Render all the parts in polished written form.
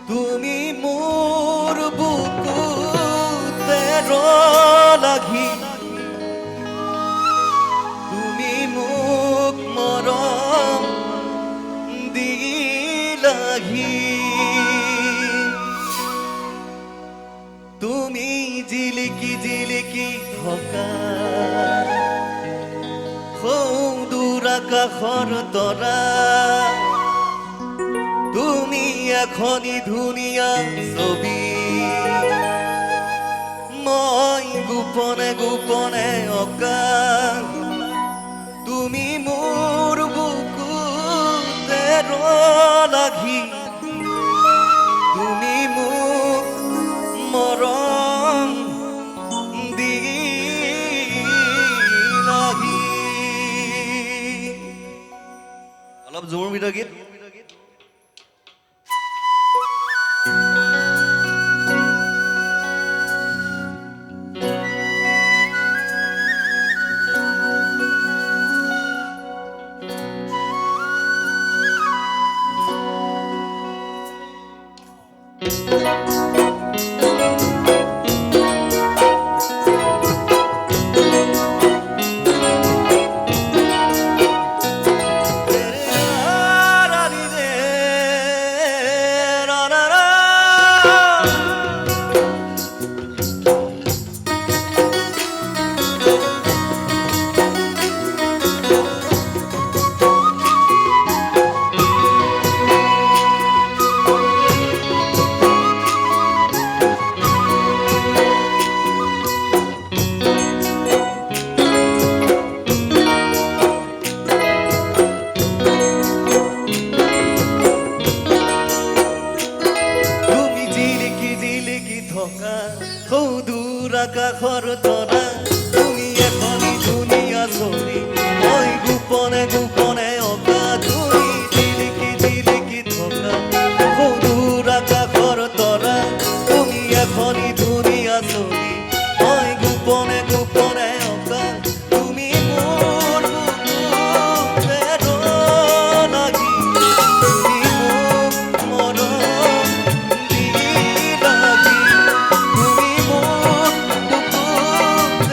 তুমি মোৰ বুকুতে লাগি তুমি মোক মৰম দিলাহি তুমি জিলিকি জিলিকি থকা সৌদূৰ আকাশৰ তৰা তুমি এখনি ধুনীয়া ছবি মই গোপনে গোপনে অকা তুমি মোৰ বুকুতে লাগি তুমি মোক মৰম দিলাহি অলপ জোৰ ভিতৰ গীত সৌদূৰ আকাশৰ তৰা তুমি এখনি ধুনীয়া ছবি মই গোপনে গোপনে অকা তুমি জিলিকি জিলিকি থকা সৌদূৰ আকাশৰ তৰা তুমি এখনি ধুনীয়া ছবি মই গোপনে গোপনে অকা তুমি মোৰ বুকুতে লাগি তুমি মোক মৰম দিলাহি তুমি মোৰ বুকুতে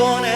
জীবনে